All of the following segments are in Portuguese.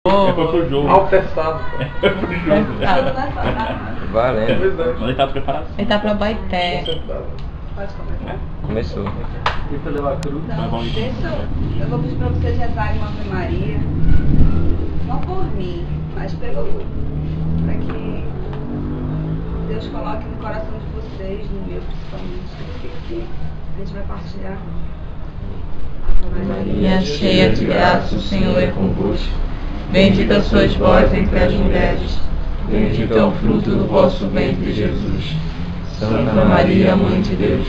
Foi pro jogo. Ao testado. Foi pro jogo. Valendo. Mas ele tá preparado? Ele tá pra Baité. Pode começar? Começou. Tenta levar a cruz. Então, eu vou pedir para vocês rezarem uma Ave Maria, não por mim, mas para que Deus coloque no coração de vocês, no meu principalmente, porque a gente vai partilhar. Ave Maria, cheia de graça, o Senhor é convosco. Bendita sois vós entre as mulheres, bendito é o fruto do vosso ventre, Jesus. Santa Maria, Mãe de Deus,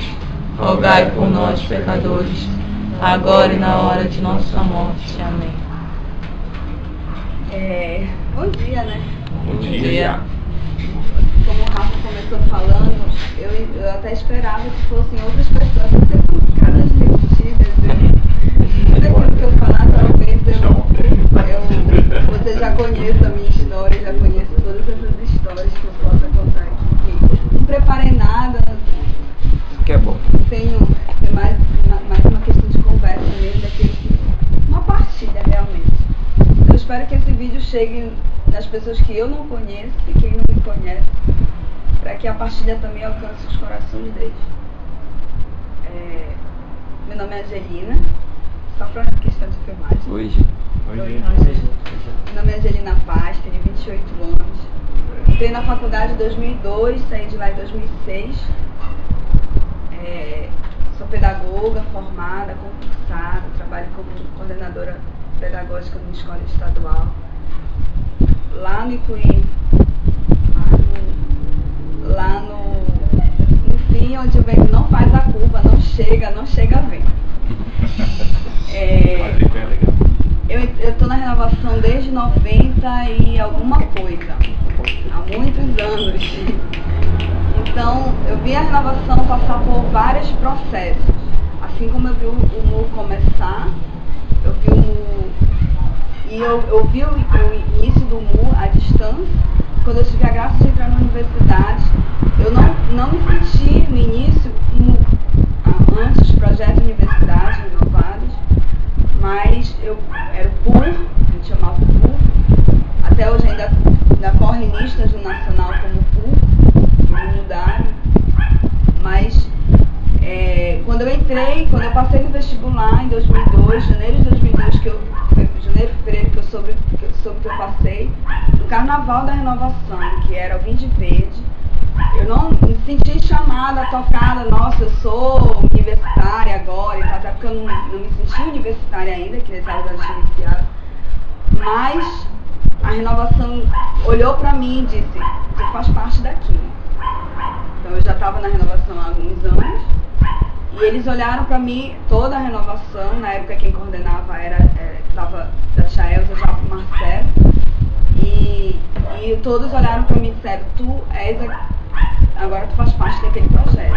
rogai por nós, pecadores, agora e na hora de nossa morte. Amém. Bom dia, né? Bom dia. Como o Rafa começou falando, eu até esperava que fossem outras pessoas a ser caras repetidas. Tudo aquilo que eu falar, talvez você já conheça a minha história, já conheça todas essas histórias que eu possa contar aqui. Não preparei nada. Isso que é bom. É mais uma questão de conversa mesmo, uma partilha realmente. Eu espero que esse vídeo chegue nas pessoas que eu não conheço e quem não me conhece, para que a partilha também alcance os corações deles. Meu nome é Angelina, só para questão de filmagem. Hoje. Meu nome é Angelina Paz, tenho 28 anos. Entrei na faculdade em 2002, saí de lá em 2006. Sou pedagoga, formada, concursada, trabalho como coordenadora pedagógica numa escola estadual. Lá no Ipuí, no fim, onde o vento não faz a curva, não chega vento. Eu estou na renovação desde 90 e alguma coisa, há muitos anos. Então, eu vi a renovação passar por vários processos. Assim como eu vi o MU começar, eu vi o MU, e eu vi o início do MU à distância. Quando eu tive a graça de entrar na universidade, eu não me senti no início, antes dos projetos de universidade renovados, mas eu era o PUR, a gente chamava o PUR, até hoje ainda corre listas do Nacional como PUR, não mudaram, mas quando eu passei no vestibular em 2002, janeiro de 2002, janeiro, fevereiro, que eu soube que eu passei, no Carnaval da Renovação, que era o Vinde Verde, eu não me senti chamada, tocada, nossa, eu sou universitária agora, até porque eu não me senti universitária ainda, que nesse aulas já iniciaram, mas a renovação olhou para mim e disse, você faz parte daqui. Então eu já estava na renovação há alguns anos, e eles olharam para mim, toda a renovação, na época quem coordenava estava da tia Elza, já para o Marcelo, e todos olharam para mim e disseram, agora tu faz parte daquele projeto.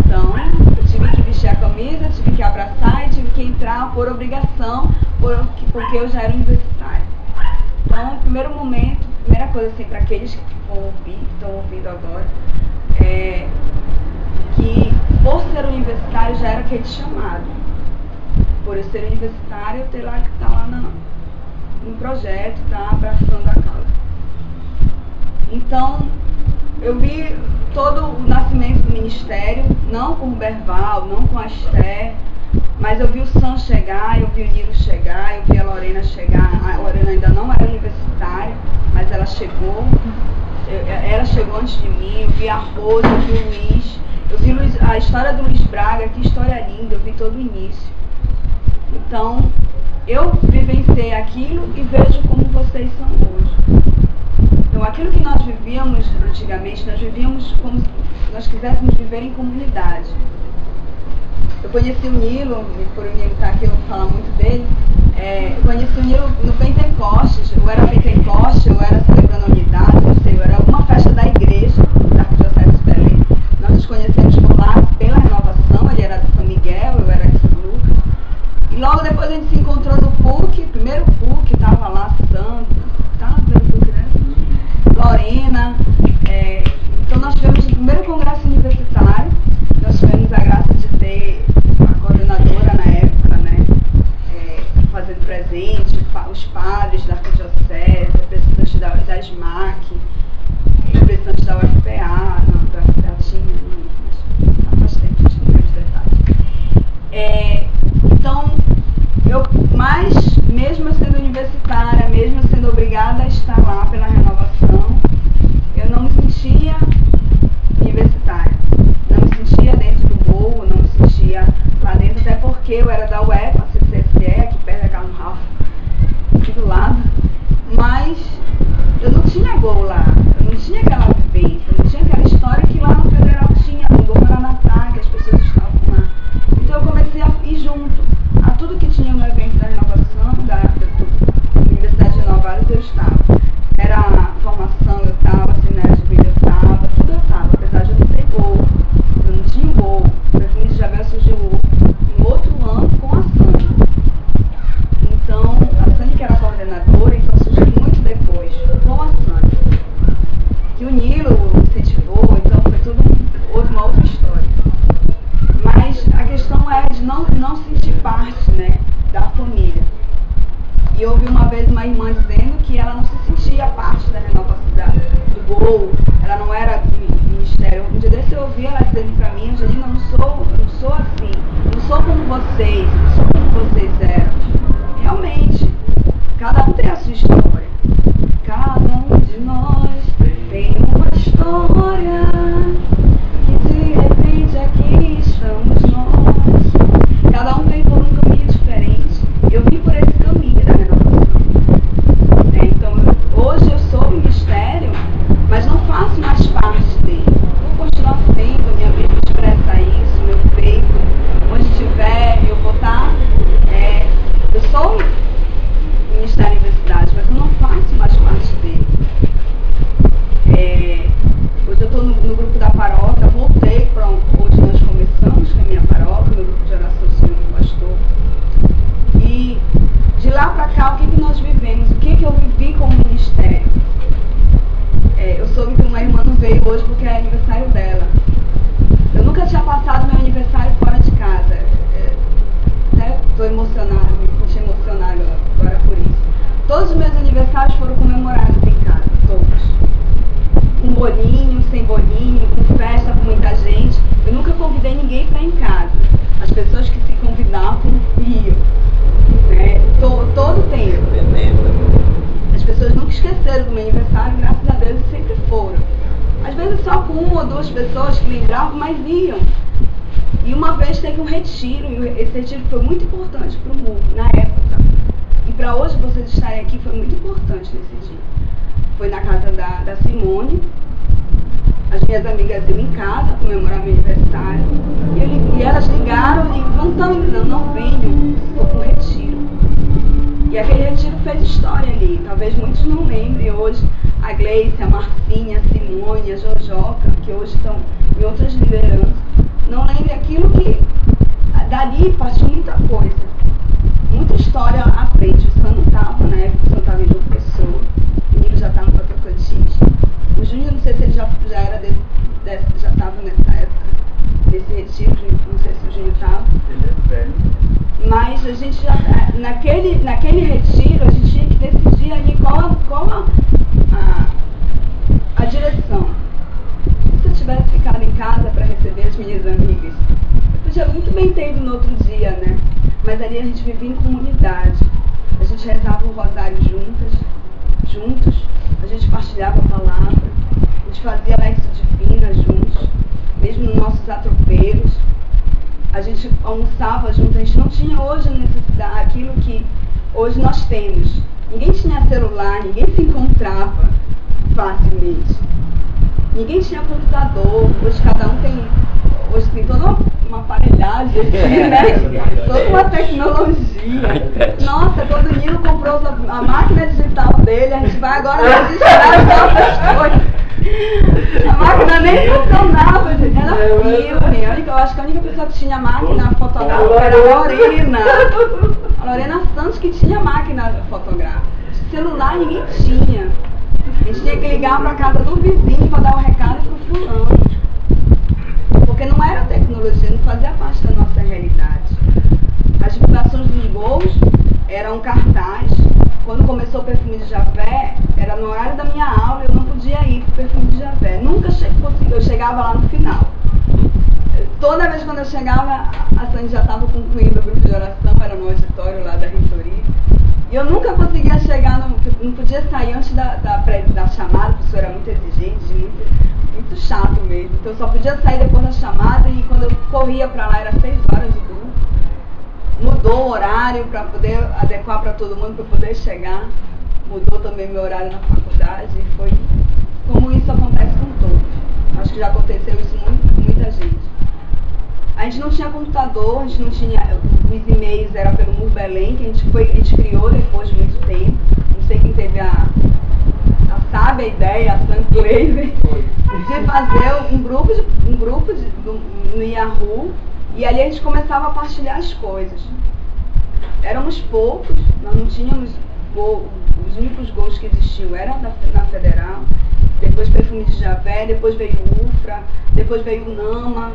Então, eu tive que vestir a camisa, tive que abraçar e tive que entrar por obrigação, porque eu já era universitária. Então, primeiro momento, primeira coisa assim, para aqueles que estão ouvindo agora, que por ser universitário já era aquele chamado. Por eu ser universitário, eu ter lá que estar lá no projeto, tá abraçando a causa. Então, eu vi todo o nascimento do ministério, não com o Berval, não com a Esther, mas eu vi o Sam chegar, eu vi o Nilo chegar, eu vi a Lorena chegar. A Lorena ainda não era universitária, mas ela chegou. Ela chegou antes de mim, eu vi a Rosa, eu vi o Luiz, a história do Luiz Braga, que história linda, eu vi todo o início. Então, eu vivenciei aquilo e vejo como vocês são hoje. Então, aquilo que nós vivíamos antigamente, nós vivíamos como se nós quiséssemos viver em comunidade. Eu conheci o Nilo, por o Nilo estar aqui, eu vou falar muito dele. Eu conheci o Nilo no Pentecostes, ou era Pentecoste, ou era celebrando a unidade, não sei, ou era alguma festa da igreja, da Arquidiocese de Belém. Nós nos conhecemos por lá pela renovação, ele era de São Miguel, eu era de São Lucas. E logo depois a gente se encontrou no PUC, primeiro PUC, estava lá, Lorena, então nós tivemos o primeiro congresso universitário, nós tivemos a graça de ter a coordenadora na época, né, fazendo presente, os padres, estar lá pela renovação, eu não me sentia universitária, não me sentia dentro do Gol, não me sentia lá dentro, até porque eu era da UEPA, CCSE, aqui perto da Carlos Ralph, aqui do lado, mas eu não tinha Gol lá, eu não tinha aquela vivência, eu não tinha aquela história que lá no Federal tinha, no Gol Maranatá, que as pessoas estavam lá. Então eu comecei a ir junto a tudo que tinha no evento da renovação, da Universidade de Renovadas, eu estava. Era a formação, eu estava, seminário de vida, eu estava, tudo eu estava, apesar de eu não ter Gol, eu não tinha Gol. O Perfume de Javel surgiu no outro ano com a Sânia. Então, a Sânia que era a coordenadora, então surgiu muito depois, com a Sânia. Que o Nilo incentivou, então foi tudo, houve uma outra história. Mas a questão é de não sentir parte, né, da família. E eu ouvi uma vez uma irmã dizendo que ela não se sentia parte da renovação do Gol, ela não era do ministério. Um dia desse eu ouvi ela dizendo pra mim, Angelina, eu não sou assim, não sou como vocês, não sou como vocês eram. Realmente, cada um tem a sua história. Cada um de nós tem uma história, que de repente aqui estamos nós. Cada um vem por um caminho diferente. Eu vim por esse caminho da renovação. Então, hoje eu sou ministério, mas não faço mais parte dele. Vou continuar sendo, minha vida expressa isso, meu peito, onde estiver, eu vou estar. Eu sou ministério da universidade, mas eu não faço mais parte dele. Hoje eu estou no grupo da paróquia, voltei para onde nós começamos, que é a minha paróquia, no grupo de oração do Senhor do Pastor. E de lá para cá, o que nós vivemos? O que eu vivi como ministério? Eu soube que uma irmã não veio hoje porque é aniversário dela. Eu nunca tinha passado meu aniversário fora de casa. Até estou emocionada, me senti emocionada agora por isso. Todos os meus aniversários foram comemorados em casa, todos. Com bolinho, sem bolinho, com festa, com muita gente. Eu nunca convidei ninguém para ir em casa. As pessoas que se convidavam iam. Todo tempo. As pessoas nunca esqueceram do meu aniversário, graças a Deus, sempre foram. Às vezes só com uma ou duas pessoas que lembravam, mas iam. E uma vez teve um retiro, e esse retiro foi muito importante para o mundo, na época. E para hoje vocês estarem aqui foi muito importante nesse dia. Foi na casa da Simone. As minhas amigas iam em casa comemorar meu aniversário. E elas ligaram e não estão indo, não venham, vou para um retiro. E aquele retiro fez história ali. Talvez muitos não lembrem hoje. A Gleice, a Marcinha, a Simone, a Jojoca, que hoje estão em outras lideranças. Não lembrem aquilo que dali partiu muita coisa. Muita história à frente. O Sam não estava, na época o Sam estava em outra pessoa. O Nilo já estava no Tocantins. O Júnior, não sei se ele já era já estava nessa época, nesse retiro, não sei se o Júnior estava. Ele é velho. Mas a gente já, naquele retiro, a gente tinha que decidir ali qual a direção. Se eu tivesse ficado em casa para receber as minhas amigas, eu podia muito bem ter ido no outro dia, né? Mas ali a gente vivia em comunidade. A gente rezava o rosário juntos, a gente partilhava a palavra, a gente fazia lexo divina juntos, mesmo nos nossos atropeiros. A gente almoçava junto, a gente não tinha hoje necessidade, aquilo que hoje nós temos. Ninguém tinha celular, ninguém se encontrava facilmente. Ninguém tinha computador, hoje cada um tem, hoje tem toda uma aparelhagem, né? Toda uma tecnologia. Nossa, quando o Nilo comprou a máquina digital dele, a gente vai agora registrar as nossas coisas. A máquina nem funcionava, gente. Era filme. Eu acho que a única pessoa que tinha máquina fotográfica era a Lorena. A Lorena Santos que tinha máquina fotográfica. Celular ninguém tinha. A gente tinha que ligar para a casa do vizinho para dar um recado para o fulano. Porque não era tecnologia, não fazia parte da nossa realidade. As divulgações dos gols eram cartaz. Quando começou o Perfume de Javé, era no horário da minha aula, eu não podia ir para o Perfume de Javé. Nunca eu chegava lá no final. Toda vez quando eu chegava, a Sandy já estava concluindo o grupo de oração, era no auditório lá da reitoria. E eu nunca conseguia chegar, não podia podia sair antes da chamada, o professor era muito exigente, muito chato mesmo. Então eu só podia sair depois da chamada e quando eu corria para lá era 6 horas de grupo. Mudou o horário para poder adequar para todo mundo, para poder chegar. Mudou também meu horário na faculdade e foi como isso acontece com todos. Acho que já aconteceu isso com muita gente. A gente não tinha computador, a gente não tinha. Os e-mails era pelo Murbelém, que a gente criou depois de muito tempo. Não sei quem teve a sábia ideia, a Sam Glazer, de fazer um grupo no Yahoo, e ali a gente começava a partilhar as coisas. Éramos poucos, nós não tínhamos os únicos gols que existiam eram na Federal, depois Perfume de Javé, depois veio o UFRA, depois veio o NAMA,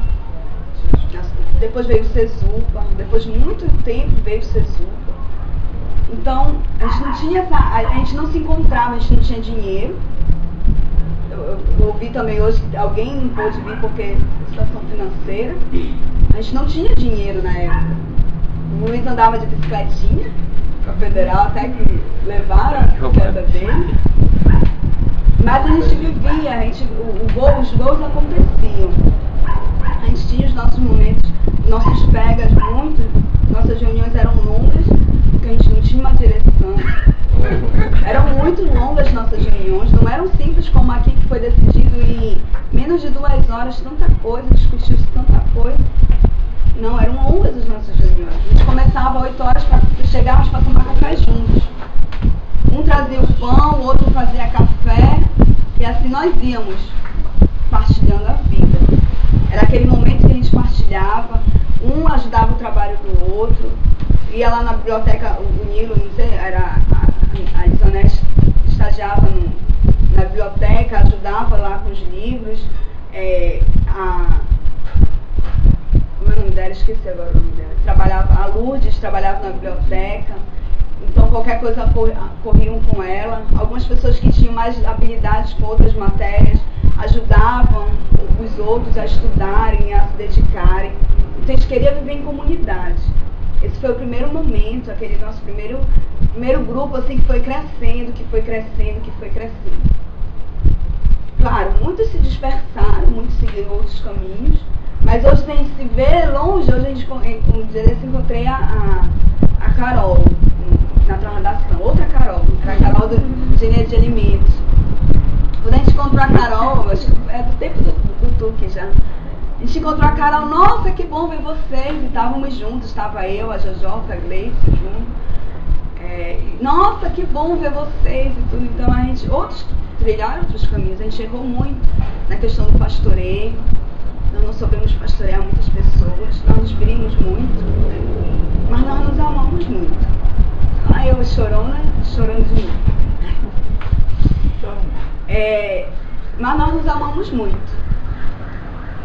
depois veio o CESUPA, depois de muito tempo veio o CESUPA. Então, a gente não se encontrava, a gente não tinha dinheiro. Eu ouvi também hoje que alguém não pôde vir porque situação financeira. A gente não tinha dinheiro na época. O Luiz andava de bicicletinha para a Federal, até que levaram a bicicleta dele. Mas a gente vivia, os gols aconteciam. A gente tinha os nossos momentos, nossos pegas muito, nossas reuniões eram longas, porque a gente não tinha uma direção. Eram muito longas nossas reuniões, não eram simples como aqui que foi decidido em menos de 2 horas, tanta coisa, discutiu-se tanta coisa. Não, eram longas as nossas reuniões. A gente começava às 8 horas para chegarmos para tomar café juntos. Um trazia o pão, o outro fazia café, e assim nós íamos partilhando a vida. Era aquele momento que a gente partilhava, um ajudava o trabalho do outro, ia lá na biblioteca, o Nilo, não sei, era a Isanete estagiava na biblioteca, ajudava lá com os livros, como é o nome dela? Esqueci agora o nome dela. A Lourdes trabalhava na biblioteca, então qualquer coisa corriam com ela. Algumas pessoas que tinham mais habilidades com outras matérias ajudavam os outros a estudarem, a se dedicarem. Então a gente queria viver em comunidade. Esse foi o primeiro momento, aquele nosso primeiro grupo assim, que foi crescendo. Claro, muitos se dispersaram, muitos seguiram outros caminhos, mas hoje a gente se vê longe. Hoje a gente, um dia desse, encontrei a Carol na transação, outra Carol, a Carol do Engenharia de Alimentos. Quando a gente encontrou a Carol, acho que é do tempo do Tuque já, a gente encontrou a Carol, nossa, que bom ver vocês, e estávamos juntos, estava eu, a Jojota, a Gleice junto. Nossa, que bom ver vocês e tudo. Então a gente, trilharam outros caminhos, a gente errou muito na questão do pastoreio, nós não soubemos pastorear muitas pessoas, nós nos brimos muito, né? Mas nós nos amamos muito. Eu chorona, chorando de mim. Mas nós nos amamos muito.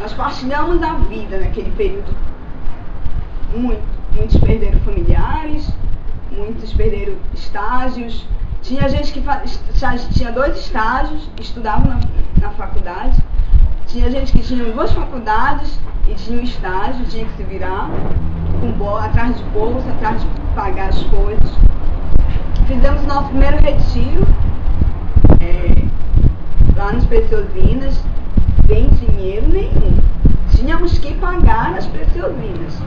Nós partilhamos a vida naquele período. Muitos perderam familiares, muitos perderam estágios. Tinha gente que tinha 2 estágios, estudava na faculdade. Tinha gente que tinha 2 faculdades e tinha um estágio, tinha que se virar atrás de bolsa, atrás de pagar as coisas. Fizemos nosso primeiro retiro lá nas Preciosinas, sem dinheiro nenhum. Tínhamos que pagar nas Preciosinas.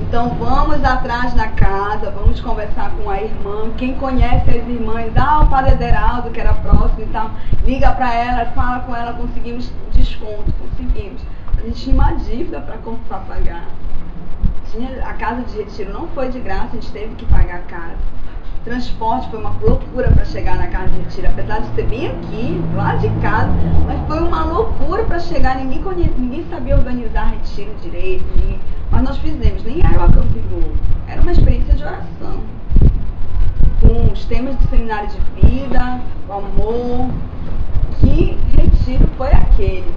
Então vamos atrás da casa, vamos conversar com a irmã. Quem conhece as irmãs, o Padre Ederaldo, que era próximo e tal, liga para ela, fala com ela, conseguimos desconto, conseguimos. A gente tinha uma dívida para pagar. A casa de retiro não foi de graça, a gente teve que pagar a casa. Transporte foi uma loucura para chegar na casa de retiro, apesar de ser bem aqui, lá de casa, mas foi uma loucura para chegar, ninguém sabia organizar retiro direito, mas nós fizemos, nem era uma camping, era uma experiência de oração, com os temas do seminário de vida, o amor. Que retiro foi aquele?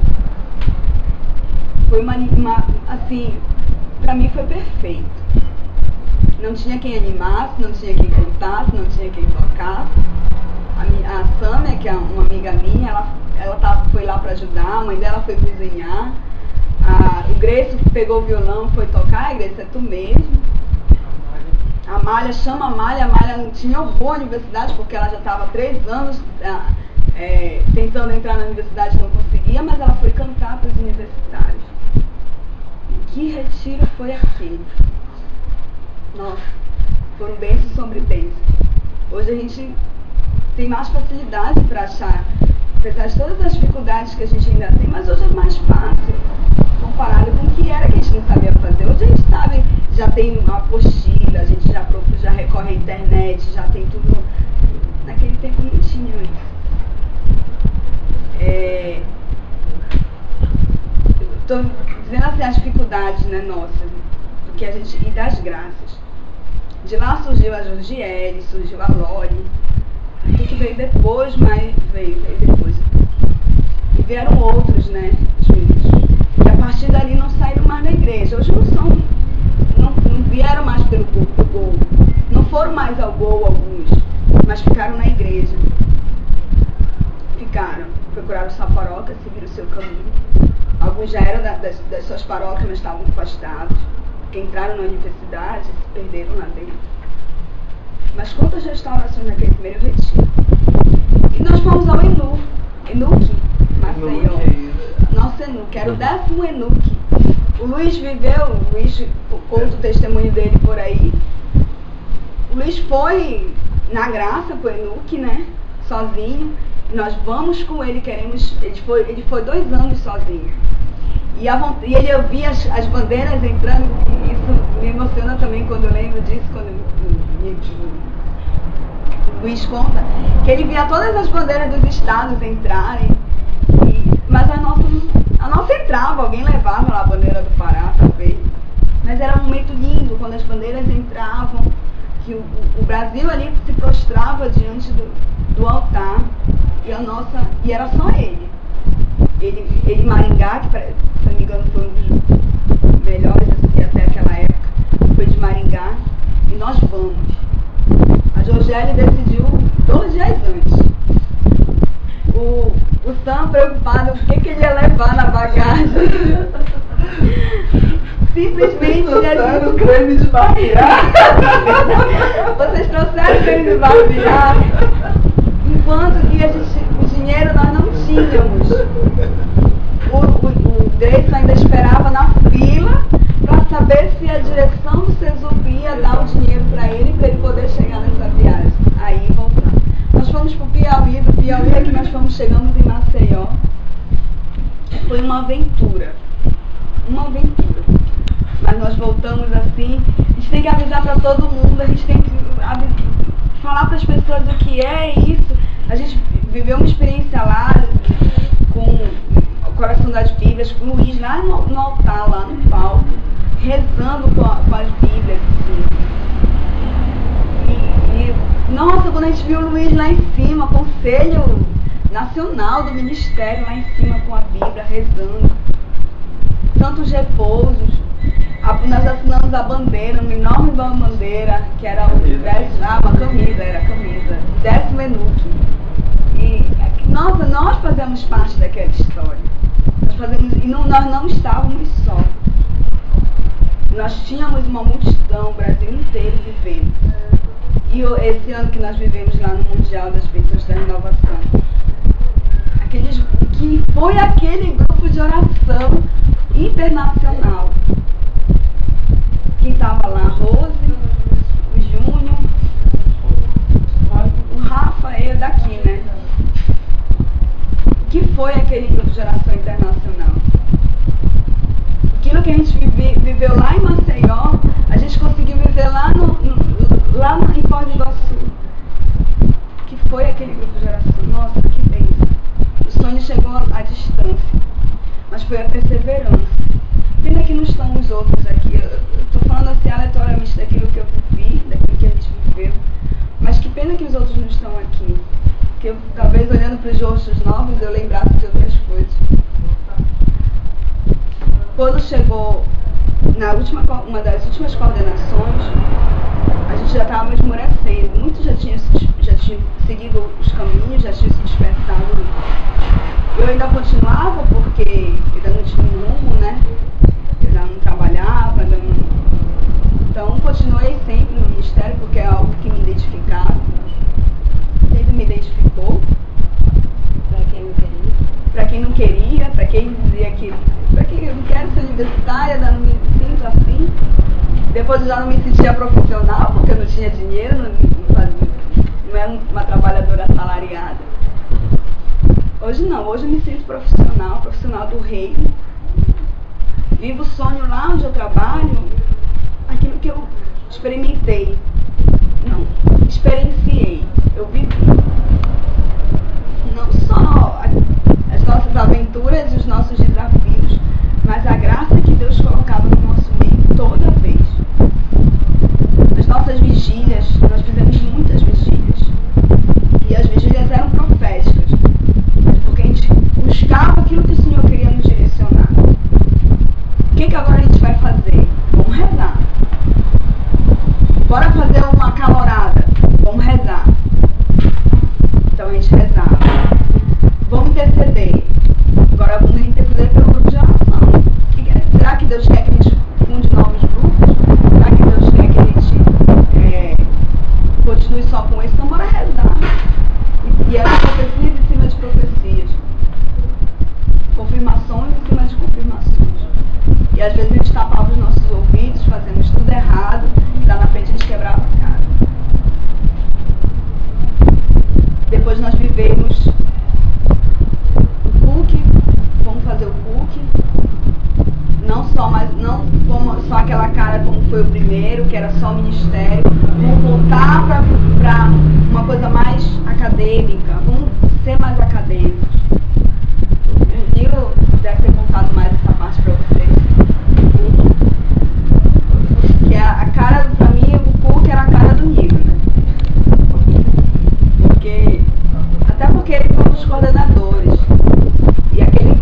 Foi assim, para mim foi perfeito. Não tinha quem animasse, não tinha quem cantasse, não tinha quem tocasse. A Sâmia, que é uma amiga minha, ela foi lá para ajudar, a mãe dela foi cozinhar. O Grécio pegou o violão, foi tocar. Grécio, é tu mesmo. A Amália não tinha horror à universidade, porque ela já estava há 3 anos tentando entrar na universidade, não conseguia, mas ela foi cantar para os universitários. Que retiro foi aquele? Nossa, foram bênçãos sobre bênçãos. Hoje a gente tem mais facilidade para achar, apesar de todas as dificuldades que a gente ainda tem, mas hoje é mais fácil, comparado com o que era que a gente não sabia fazer. Hoje a gente sabe, já tem uma apostila, a gente já recorre à internet, já tem tudo. Naquele tempo não tinha isso. Estou dizendo assim, as dificuldades, né, nossas, do que a gente, e das graças. De lá surgiu a Jorgiele, surgiu a Lore, tudo veio depois, mas veio depois. E vieram outros, né, juntos. E a partir dali não saíram mais da igreja. Hoje não vieram mais pelo gol. Não foram mais ao gol alguns, mas ficaram na igreja. Procuraram sua paróquia, seguiram o seu caminho. Alguns já eram das suas paróquias, mas estavam afastados, porque entraram na universidade e se perderam lá dentro. Mas quantas restaurações naquele primeiro retiro? E nós fomos ao Enuque, Maceió. Nosso Enuque, era o 10º Enuque. O Luiz conta o testemunho dele por aí. O Luiz foi na graça pro Enuque, né? Sozinho. Nós vamos com ele, ele foi 2 anos sozinho. E ele ouvia as bandeiras entrando, e isso me emociona também quando eu lembro disso, quando o Luiz conta, que ele via todas as bandeiras dos estados entrarem, mas a nossa entrava, alguém levava lá a bandeira do Pará, talvez. Mas era um momento lindo, quando as bandeiras entravam, que o Brasil ali se prostrava diante do altar. E era só ele. Ele Maringá, que se não me engano foi um dos melhores até aquela época, foi de Maringá, e nós vamos. A Jorgiele decidiu 2 dias antes. O Sam preocupado, o que ele ia levar na bagagem. Simplesmente trouxeram creme de barbear. Vocês trouxeram creme de barbear. Enquanto que o dinheiro nós não tínhamos. O Dreyson ainda esperava na fila para saber se a direção do Cesup ia dar o dinheiro para ele poder chegar nessa viagem. Aí voltamos. Nós fomos para o Piauí, do Piauí é que nós chegamos em Maceió. Foi uma aventura. Mas nós voltamos assim. A gente tem que avisar para todo mundo, a gente tem que falar para as pessoas o que é isso. A gente viveu uma experiência lá com o Coração das Bíblias, com o Luiz lá no altar, lá no palco, rezando com as Bíblias. Assim. Nossa, quando a gente viu o Luiz lá em cima, Conselho Nacional do Ministério lá em cima com a Bíblia, rezando. Tantos repousos. Nós assinamos a bandeira, uma enorme bandeira, que era uma camisa, 10º Enuque. E, nossa, nós fazemos parte daquela história. Nós não estávamos só. Nós tínhamos uma multidão, o Brasil inteiro vivendo. E esse ano que nós vivemos lá no Mundial das Bênçãos da Renovação, que foi aquele grupo de oração internacional. Quem estava lá, a Rose, o Júnior, o Rafael daqui, né? Que foi aquele grupo de oração internacional? Aquilo que a gente viveu lá em Maceió, a gente conseguiu viver lá em Foz do Iguaçu. Que foi aquele grupo de oração? Nossa, que bênção. O sonho chegou à distância, mas foi a perseverança. Pena que não estão os outros aqui. Eu estou falando assim aleatoriamente daquilo que eu vivi, daquilo que a gente viveu. Mas que pena que os outros não estão aqui. Porque talvez olhando para os rostos novos eu lembrasse de outras coisas. Quando chegou uma das últimas coordenações, a gente já estava esmorecendo. Muitos já tinham seguido os caminhos, já tinham se dispersado. Eu ainda continuava porque ainda não tinha um rumo, né? Eu ainda não trabalhava, então continuei sempre no ministério. Depois eu já não me sentia profissional, porque eu não tinha dinheiro, não era uma trabalhadora assalariada. Hoje não, hoje eu me sinto profissional do reino. Vivo o sonho lá onde eu trabalho, aquilo que eu experimentei. Não, experienciei, eu vivi. Não só as nossas aventuras e os nossos desafios, mas a graça que Deus colocava no nosso meio toda vez. As nossas vigílias, nós fizemos muitas vigílias. E as vigílias eram proféticas, porque a gente buscava aquilo que o Senhor queria nos direcionar. O que agora a gente vai fazer? Vamos rezar. Bora fazer uma calorada. Vamos rezar. Então a gente rezava. Vamos interceder. Agora vamos interceder pelo grupo de oração. Será que Deus quer que a gente funde novos grupos? Será que Deus quer que a gente continue só com esse? Então bora rezar. E eram profecias em cima de profecias. Confirmações em cima de confirmações. E às vezes a gente tapava os nossos ouvidos, fazendo tudo errado, e lá na frente a gente quebrava a cara. Depois nós vivemos o PUC, vamos fazer o PUC. Não como só aquela cara como foi o primeiro, que era só ministério. Vamos voltar para uma coisa mais acadêmica, vamos ser mais acadêmicos. O Nilo deve ter contado mais essa parte para vocês. Que a cara, pra mim, o PUC era a cara do Nilo, né? Até porque ele foi um dos coordenadores. E aquele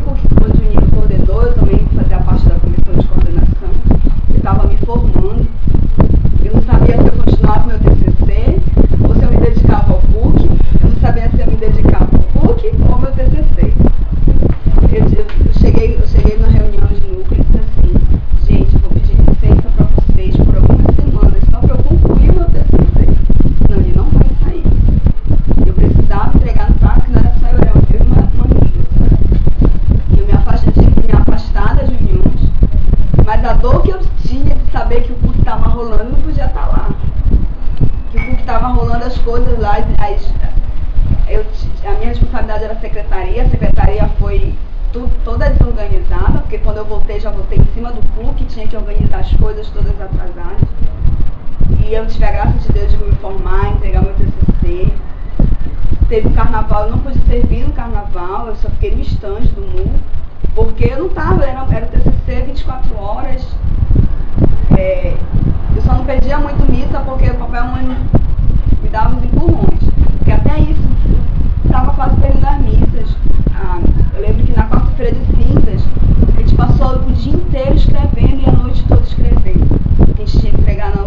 PUC onde o Nilo coordenou, eu também fazia parte da comissão de coordenação. Eu estava me formando. Eu não sabia se eu continuava meu TCC ou se eu me dedicava ao PUC. Eu não sabia se eu me dedicava ao PUC ou ao meu TCC. Eu cheguei na reunião de núcleo e disse assim: gente, eu vou pedir licença para vocês por algumas semanas só para eu concluir o meu TCC. Senão ele não vai sair. Eu precisava entregar no prazo, que não era só eu e uma amiga. E eu tive que me afastar das reuniões. Mas a dor que eu tinha de saber que o PUC estava rolando, eu não podia estar lá. Que o PUC estava rolando as coisas lá. A minha responsabilidade era a secretaria foi toda desorganizada, porque quando eu voltei, já voltei em cima do PUC, tinha que organizar as coisas todas atrasadas. E eu tive a graça de Deus de me formar, entregar meu TCC. Teve o carnaval, eu não pude servir no carnaval, eu só fiquei no estande do MU, porque eu não estava, era o TCC 24 horas. Eu só não perdia muito missa porque o papai e a mãe me davam os empurrões. Porque até isso, estava quase perdendo as missas. Eu lembro que na quarta-feira de cinzas, a gente passou o dia inteiro escrevendo e a noite toda escrevendo. A gente tinha que pegar na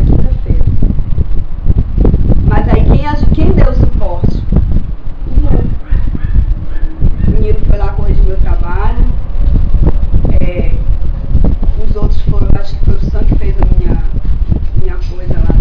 quinta-feira. Mas aí quem deu o suporte? O Nilo foi lá corrigir meu trabalho. Os outros foram, acho que foi o Sam que fez a minha coisa lá.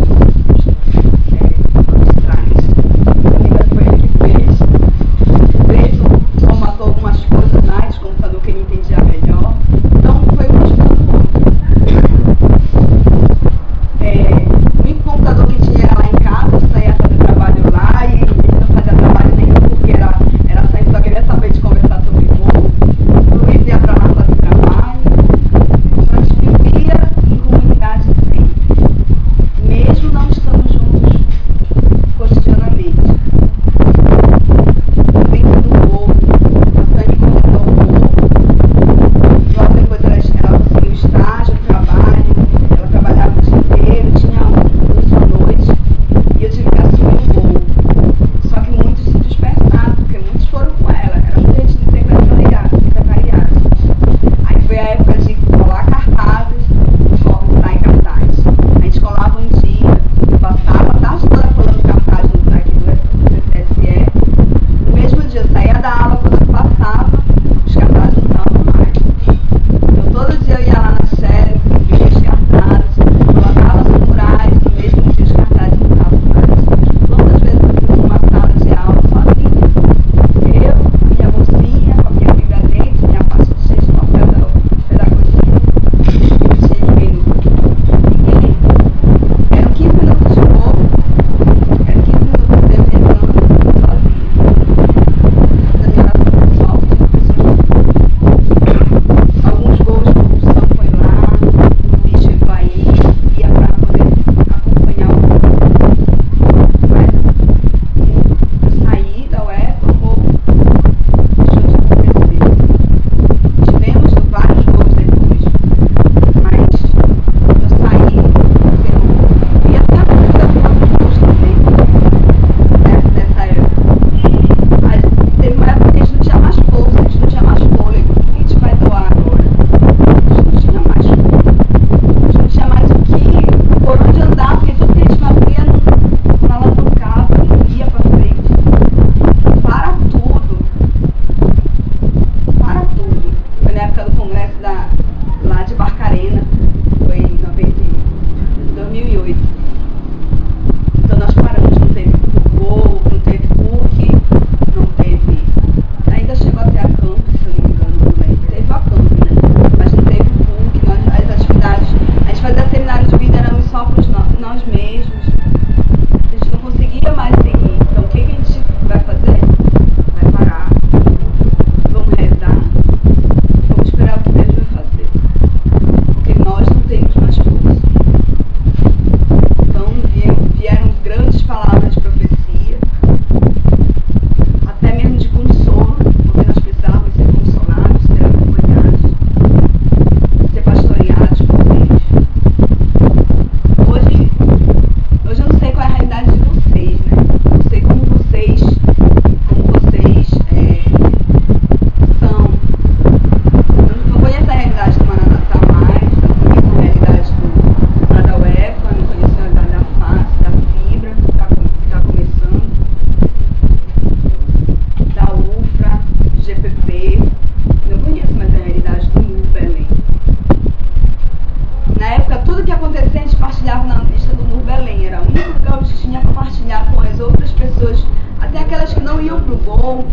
chegou,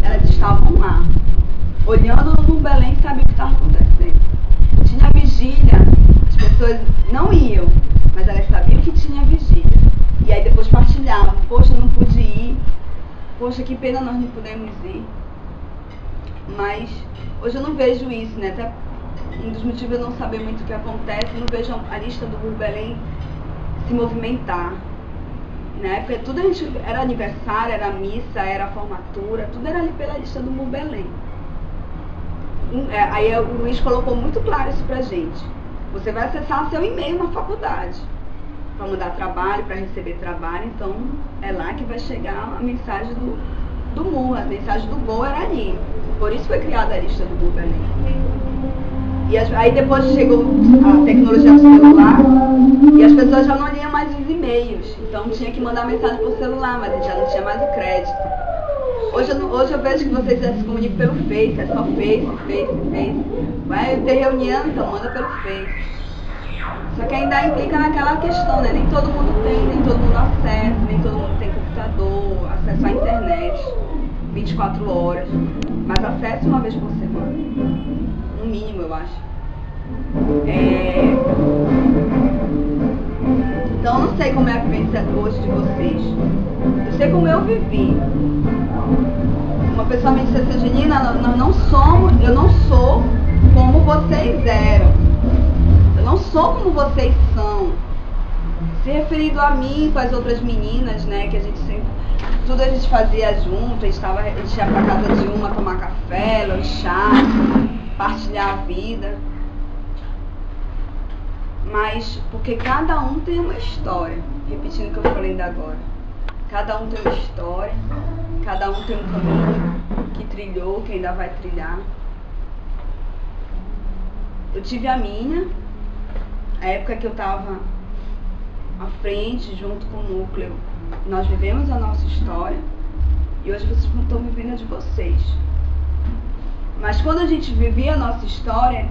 elas estavam lá, olhando no Belém, sabia o que estava acontecendo. Tinha vigília, as pessoas não iam, mas elas sabiam que tinha vigília. E aí depois partilhavam, poxa, não pude ir, poxa, que pena nós não pudemos ir. Mas hoje eu não vejo isso, né? Até um dos motivos de eu não saber muito o que acontece, eu não vejo a lista do Burro Belém se movimentar. Na época tudo era aniversário, era missa, era formatura, tudo era ali pela lista do Burro Belém. Aí o Luiz colocou muito claro isso pra gente. Você vai acessar seu e-mail na faculdade para mandar trabalho, para receber trabalho, então é lá que vai chegar a mensagem do MUR, a mensagem do Gol era ali. Por isso foi criada a lista do Burro Belém. E aí depois chegou a tecnologia do celular e as pessoas já não liam mais os e-mails, então tinha que mandar mensagem por celular, mas já não tinha mais o crédito. Hoje eu vejo que vocês já se comunicam pelo Face, é só Face. Vai ter reunião, então manda pelo Face. Só que ainda implica naquela questão, né? Nem todo mundo tem, nem todo mundo acessa, nem todo mundo tem computador, acesso à internet 24 horas. Mas acesse uma vez por semana. No mínimo, eu acho. Então eu não sei como é a vivência hoje de vocês. Eu sei como eu vivi. Uma pessoa me disse assim, Janina, eu não sou como vocês eram. Eu não sou como vocês são. Se referindo a mim com as outras meninas, né, que a gente sempre, tudo a gente fazia junto, a gente ia pra casa de uma tomar café, lanchar, partilhar a vida. Mas, porque cada um tem uma história, repetindo o que eu falei ainda agora. Cada um tem uma história, cada um tem um caminho que trilhou, que ainda vai trilhar. Eu tive a minha, a época que eu estava à frente, junto com o núcleo. Nós vivemos a nossa história e hoje vocês estão vivendo a de vocês. Mas quando a gente vivia a nossa história,